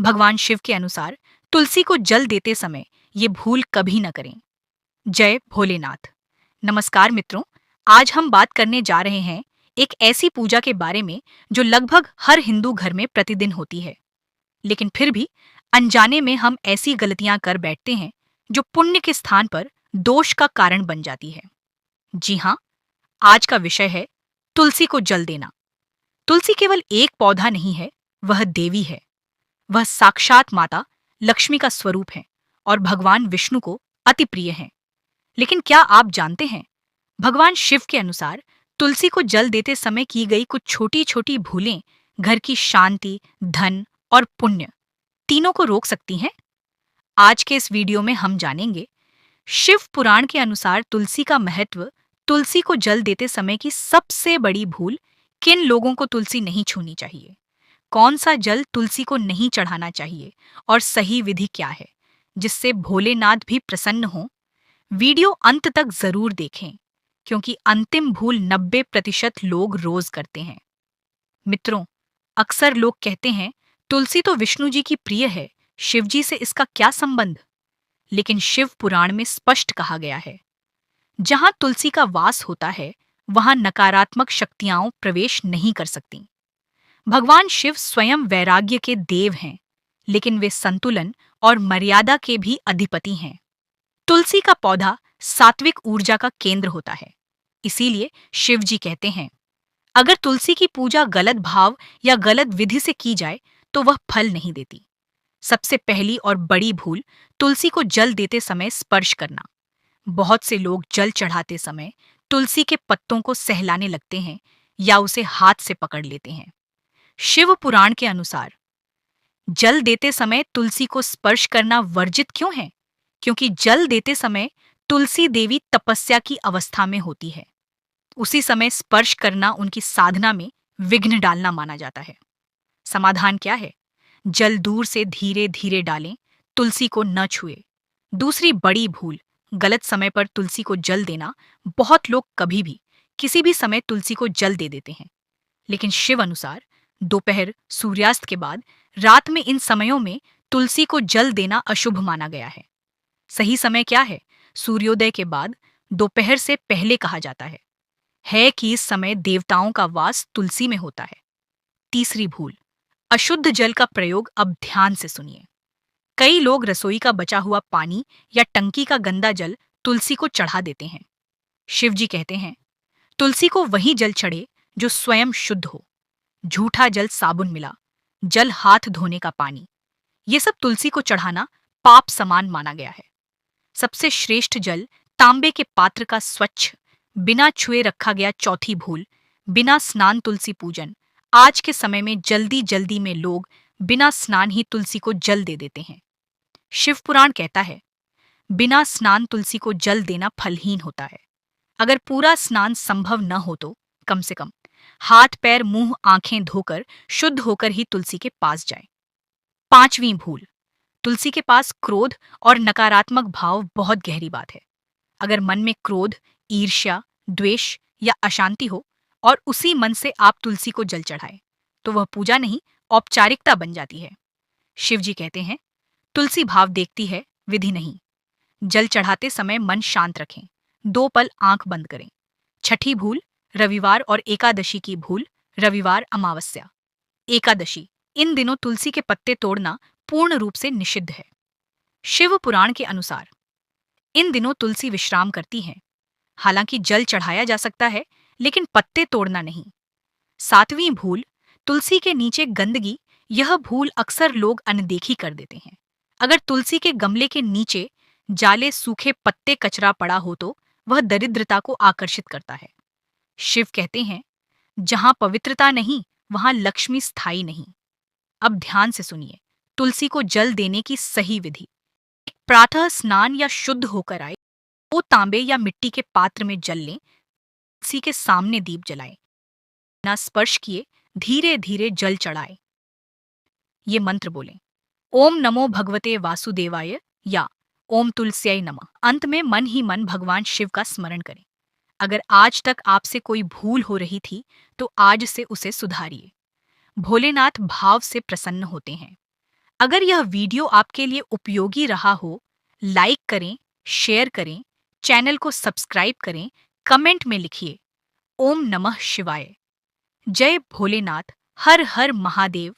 भगवान शिव के अनुसार तुलसी को जल देते समय ये भूल कभी न करें। जय भोलेनाथ। नमस्कार मित्रों, आज हम बात करने जा रहे हैं एक ऐसी पूजा के बारे में जो लगभग हर हिंदू घर में प्रतिदिन होती है, लेकिन फिर भी अनजाने में हम ऐसी गलतियां कर बैठते हैं जो पुण्य के स्थान पर दोष का कारण बन जाती है। जी हाँ, आज का विषय है तुलसी को जल देना। तुलसी केवल एक पौधा नहीं है, वह देवी है। वह साक्षात माता लक्ष्मी का स्वरूप है और भगवान विष्णु को अति प्रिय है। लेकिन क्या आप जानते हैं, भगवान शिव के अनुसार तुलसी को जल देते समय की गई कुछ छोटी छोटी भूलें घर की शांति, धन और पुण्य तीनों को रोक सकती हैं। आज के इस वीडियो में हम जानेंगे शिव पुराण के अनुसार तुलसी का महत्व, तुलसी को जल देते समय की सबसे बड़ी भूल, किन लोगों को तुलसी नहीं छूनी चाहिए, कौन सा जल तुलसी को नहीं चढ़ाना चाहिए और सही विधि क्या है जिससे भोलेनाथ भी प्रसन्न हो। वीडियो अंत तक जरूर देखें, क्योंकि अंतिम भूल 90% लोग रोज करते हैं। मित्रों, अक्सर लोग कहते हैं तुलसी तो विष्णु जी की प्रिय है, शिव जी से इसका क्या संबंध। लेकिन शिव पुराण में स्पष्ट कहा गया है, जहां तुलसी का वास होता है वहां नकारात्मक शक्तियां प्रवेश नहीं कर सकती। भगवान शिव स्वयं वैराग्य के देव हैं, लेकिन वे संतुलन और मर्यादा के भी अधिपति हैं। तुलसी का पौधा सात्विक ऊर्जा का केंद्र होता है, इसीलिए शिव जी कहते हैं, अगर तुलसी की पूजा गलत भाव या गलत विधि से की जाए तो वह फल नहीं देती। सबसे पहली और बड़ी भूल, तुलसी को जल देते समय स्पर्श करना। बहुत से लोग जल चढ़ाते समय तुलसी के पत्तों को सहलाने लगते हैं या उसे हाथ से पकड़ लेते हैं। शिव पुराण के अनुसार जल देते समय तुलसी को स्पर्श करना वर्जित क्यों है? क्योंकि जल देते समय तुलसी देवी तपस्या की अवस्था में होती है। उसी समय स्पर्श करना उनकी साधना में विघ्न डालना माना जाता है। समाधान क्या है? जल दूर से धीरे धीरे डालें, तुलसी को न छुए। दूसरी बड़ी भूल, गलत समय पर तुलसी को जल देना। बहुत लोग कभी भी किसी भी समय तुलसी को जल दे देते हैं, लेकिन शिव अनुसार दोपहर, सूर्यास्त के बाद, रात में, इन समयों में तुलसी को जल देना अशुभ माना गया है। सही समय क्या है? सूर्योदय के बाद, दोपहर से पहले कहा जाता है कि इस समय देवताओं का वास तुलसी में होता है। तीसरी भूल, अशुद्ध जल का प्रयोग। अब ध्यान से सुनिए। कई लोग रसोई का बचा हुआ पानी या टंकी का गंदा जल तुलसी को चढ़ा देते हैं। शिव जी कहते हैं, तुलसी को वही जल चढ़े जो स्वयं शुद्ध हो। झूठा जल, साबुन मिला जल, हाथ धोने का पानी, ये सब तुलसी को चढ़ाना पाप समान माना गया है। सबसे श्रेष्ठ जल, तांबे के पात्र का स्वच्छ, बिना छुए रखा गया। चौथी भूल, बिना स्नान तुलसी पूजन। आज के समय में जल्दी जल्दी में लोग बिना स्नान ही तुलसी को जल दे देते हैं। शिव पुराण कहता है, बिना स्नान तुलसी को जल देना फलहीन होता है। अगर पूरा स्नान संभव न हो तो कम से कम हाथ, पैर, मुंह, आंखें धोकर शुद्ध होकर ही तुलसी के पास जाए। पांचवी भूल, तुलसी के पास क्रोध और नकारात्मक भाव बहुत गहरी बात है। अगर मन में क्रोध, ईर्ष्या, द्वेष या अशांति हो और उसी मन से आप तुलसी को जल चढ़ाएं, तो वह पूजा नहीं, औपचारिकता बन जाती है। शिव जी कहते हैं, तुलसी भाव देखती है, विधि नहीं। जल चढ़ाते समय मन शांत रखें, 2 पल आंख बंद करें। छठी भूल, रविवार और एकादशी की भूल। रविवार, अमावस्या, एकादशी, इन दिनों तुलसी के पत्ते तोड़ना पूर्ण रूप से निषिद्ध है। शिव पुराण के अनुसार इन दिनों तुलसी विश्राम करती है। हालांकि जल चढ़ाया जा सकता है, लेकिन पत्ते तोड़ना नहीं। सातवीं भूल, तुलसी के नीचे गंदगी। यह भूल अक्सर लोग अनदेखी कर देते हैं। अगर तुलसी के गमले के नीचे जाले, सूखे पत्ते, कचरा पड़ा हो तो वह दरिद्रता को आकर्षित करता है। शिव कहते हैं, जहां पवित्रता नहीं वहां लक्ष्मी स्थायी नहीं। अब ध्यान से सुनिए, तुलसी को जल देने की सही विधि। प्रातः स्नान या शुद्ध होकर आए, 2 तांबे या मिट्टी के पात्र में जल लें। तुलसी के सामने दीप जलाएं, बिना स्पर्श किए धीरे धीरे जल चढ़ाएं। ये मंत्र बोलें, ओम नमो भगवते वासुदेवाय या ओम तुलस्यै नमः। अंत में मन ही मन भगवान शिव का स्मरण करें। अगर आज तक आपसे कोई भूल हो रही थी तो आज से उसे सुधारिए। भोलेनाथ भाव से प्रसन्न होते हैं। अगर यह वीडियो आपके लिए उपयोगी रहा हो, लाइक करें, शेयर करें, चैनल को सब्सक्राइब करें, कमेंट में लिखिए। ओम नमः शिवाय। जय भोलेनाथ। हर हर महादेव।